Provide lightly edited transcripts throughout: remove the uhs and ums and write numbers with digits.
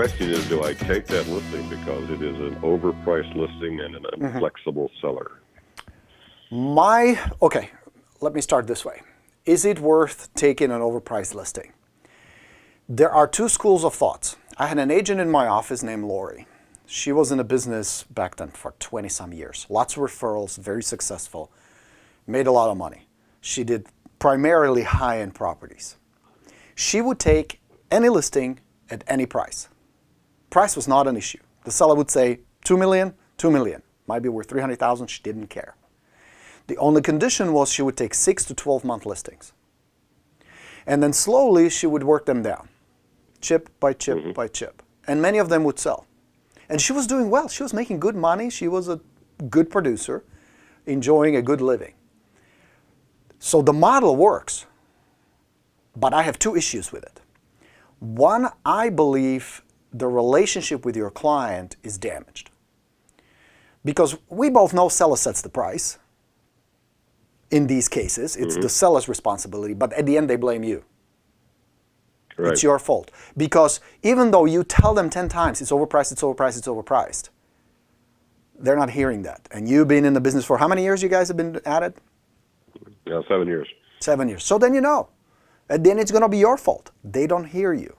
question is, do I take that listing because it is an overpriced listing and an inflexible seller? Okay, let me start this way. Is it worth taking an overpriced listing? There are two schools of thoughts. I had an agent in my office named Lori. She was in a business back then for 20 some years. Lots of referrals, very successful, made a lot of money. She did primarily high-end properties. She would take any listing at any price. Price was not an issue. The seller would say 2 million, 2 million. Might be worth 300,000, she didn't care. The only condition was she would take 6 to 12-month listings. And then slowly she would work them down, chip by chip by chip. And many of them would sell. And she was doing well. She was making good money. She was a good producer, enjoying a good living. So the model works. But I have two issues with it. One, I believe the relationship with your client is damaged. Because we both know seller sets the price. In these cases, it's the seller's responsibility, but at the end they blame you. Right. It's your fault. Because even though you tell them 10 times, it's overpriced, it's overpriced, it's overpriced, they're not hearing that. And you've been in the business for how many years you guys have been at it? Yeah, 7 years. 7 years. So then you know. And then it's going to be your fault. They don't hear you.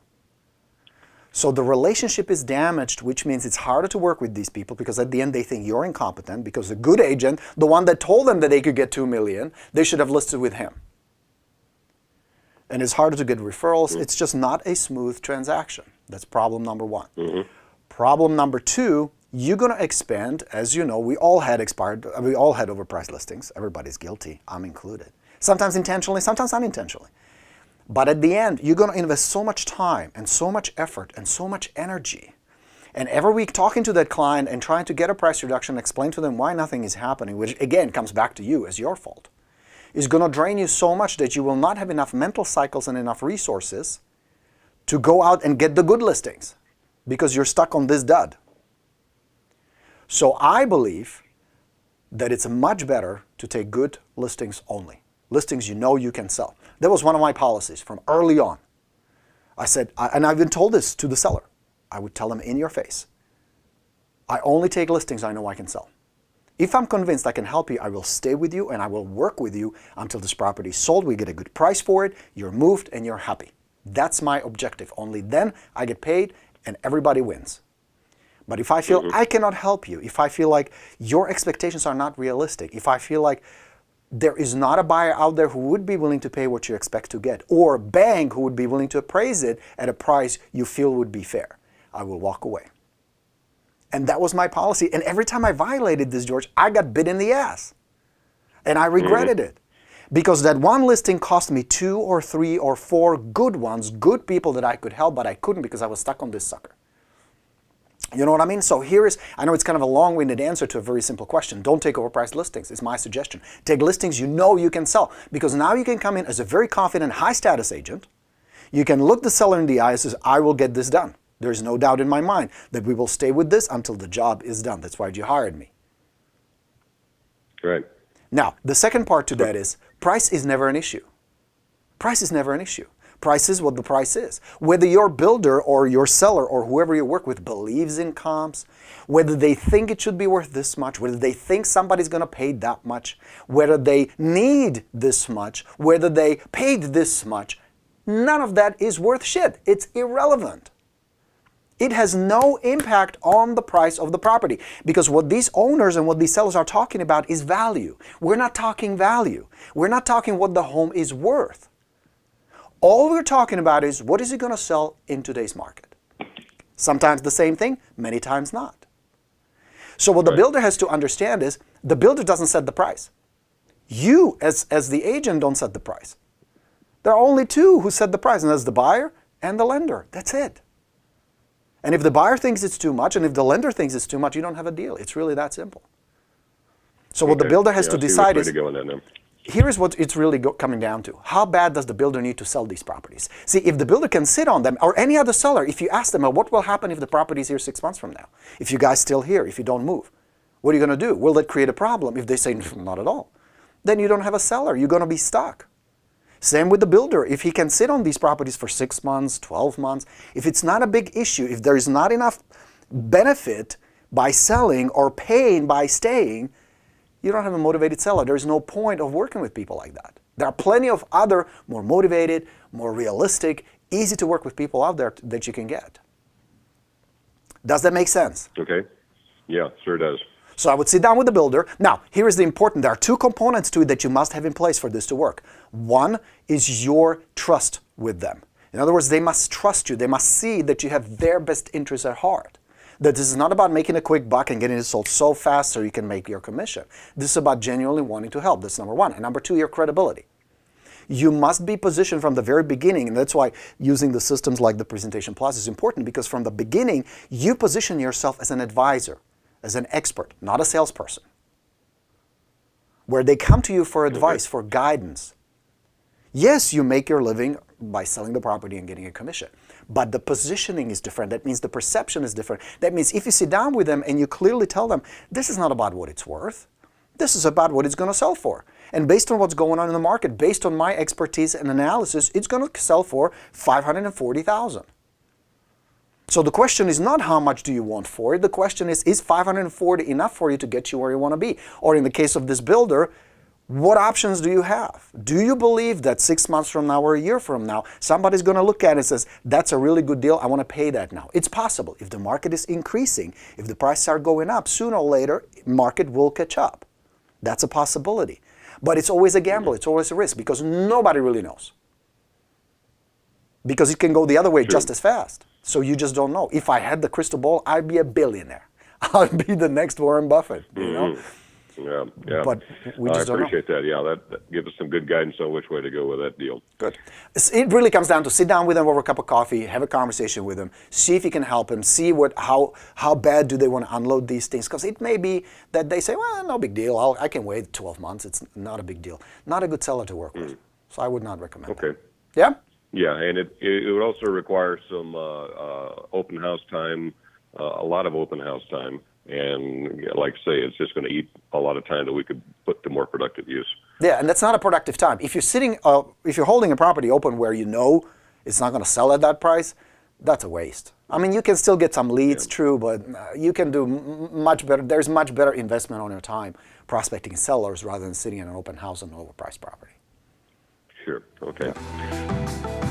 So the relationship is damaged, which means it's harder to work with these people because at the end they think you're incompetent because a good agent, the one that told them that they could get 2 million, they should have listed with him. And it's harder to get referrals. It's just not a smooth transaction. That's problem number one. Problem number two, you're going to expand. As you know, we all had overpriced listings. Everybody's guilty. I'm included. Sometimes intentionally, sometimes unintentionally. But at the end, you're going to invest so much time and so much effort and so much energy. And every week talking to that client and trying to get a price reduction, explain to them why nothing is happening, which again comes back to you as your fault, is going to drain you so much that you will not have enough mental cycles and enough resources to go out and get the good listings because you're stuck on this dud. So I believe that it's much better to take good listings only. Listings you know you can sell. That was one of my policies from early on. I said, and I've been told this to the seller. I would tell them in your face, I only take listings I know I can sell. If I'm convinced I can help you, I will stay with you and I will work with you until this property is sold. We get a good price for it, you're moved and you're happy. That's my objective. Only then I get paid and everybody wins. But if I feel I cannot help you, if I feel like your expectations are not realistic, if I feel like there is not a buyer out there who would be willing to pay what you expect to get, or a bank who would be willing to appraise it at a price you feel would be fair, I will walk away. And that was my policy. And every time I violated this, George, I got bit in the ass. And I regretted it. Because that one listing cost me 2 or 3 or 4 good ones, good people that I could help, but I couldn't because I was stuck on this sucker. You know what I mean? So I know it's kind of a long-winded answer to a very simple question. Don't take overpriced listings, is my suggestion. Take listings you know you can sell. Because now you can come in as a very confident, high-status agent. You can look the seller in the eye and say, I will get this done. There's no doubt in my mind that we will stay with this until the job is done. That's why you hired me. Right. Now, the second part to that is price is never an issue. Price is never an issue. Price is what the price is. Whether your builder or your seller or whoever you work with believes in comps, whether they think it should be worth this much, whether they think somebody's going to pay that much, whether they need this much, whether they paid this much, none of that is worth shit. It's irrelevant. It has no impact on the price of the property because what these owners and what these sellers are talking about is value. We're not talking value. We're not talking what the home is worth. All we're talking about is what is it going to sell in today's market? Sometimes the same thing, many times not. So what the builder has to understand is the builder doesn't set the price. You, as the agent, don't set the price. There are only two who set the price, and that's the buyer and the lender. That's it. And if the buyer thinks it's too much, and if the lender thinks it's too much, you don't have a deal. It's really that simple. So what the builder has to decide is, here is what it's really coming down to. How bad does the builder need to sell these properties? See, if the builder can sit on them, or any other seller, if you ask them, well, what will happen if the property is here 6 months from now? If you guys still here, if you don't move, what are you going to do? Will that create a problem? If they say, not at all, then you don't have a seller. You're going to be stuck. Same with the builder. If he can sit on these properties for 6 months, 12 months, if it's not a big issue, if there is not enough benefit by selling or pain by staying, you don't have a motivated seller. There's no point of working with people like that. There are plenty of other more motivated, more realistic, easy to work with people out there that you can get. Does that make sense? Okay. Yeah, sure does. So I would sit down with the builder. Now, here is the important, there are two components to it that you must have in place for this to work. One is your trust with them. In other words, they must trust you. They must see that you have their best interests at heart. That this is not about making a quick buck and getting it sold so fast so you can make your commission. This is about genuinely wanting to help. That's number one. And number two, your credibility. You must be positioned from the very beginning, and that's why using the systems like the Presentation Plus is important, because from the beginning, you position yourself as an advisor, as an expert, not a salesperson, where they come to you for advice, for guidance. Yes, you make your living by selling the property and getting a commission, but the positioning is different. That means the perception is different. That means if you sit down with them and you clearly tell them, this is not about what it's worth, this is about what it's going to sell for. And based on what's going on in the market, based on my expertise and analysis, it's going to sell for $540,000. So the question is not how much do you want for it. The question is $540 enough for you to get you where you want to be? Or in the case of this builder, what options do you have? Do you believe that 6 months from now or a year from now, somebody's going to look at it and says, that's a really good deal, I want to pay that now? It's possible. If the market is increasing, if the prices are going up, sooner or later, market will catch up. That's a possibility. But it's always a gamble. It's always a risk because nobody really knows. Because it can go the other way just as fast. So you just don't know. If I had the crystal ball, I'd be a billionaire. I'd be the next Warren Buffett, you know? Yeah, yeah. But we just don't know. I appreciate that. Yeah, that gives us some good guidance on which way to go with that deal. Good. It really comes down to sit down with them over a cup of coffee, have a conversation with them, see if you can help them, see how bad do they want to unload these things. Because it may be that they say, well, no big deal. I can wait 12 months. It's not a big deal. Not a good seller to work with. So I would not recommend that. Yeah? Yeah, and it would also require some open house time, a lot of open house time. And like I say, it's just going to eat a lot of time that we could put to more productive use. Yeah, and that's not a productive time. If you're sitting, if you're holding a property open where you know it's not going to sell at that price, that's a waste. I mean, you can still get some leads, true, but you can do much better. There's much better investment on your time prospecting sellers rather than sitting in an open house on an overpriced property. Sure. Okay. Yeah.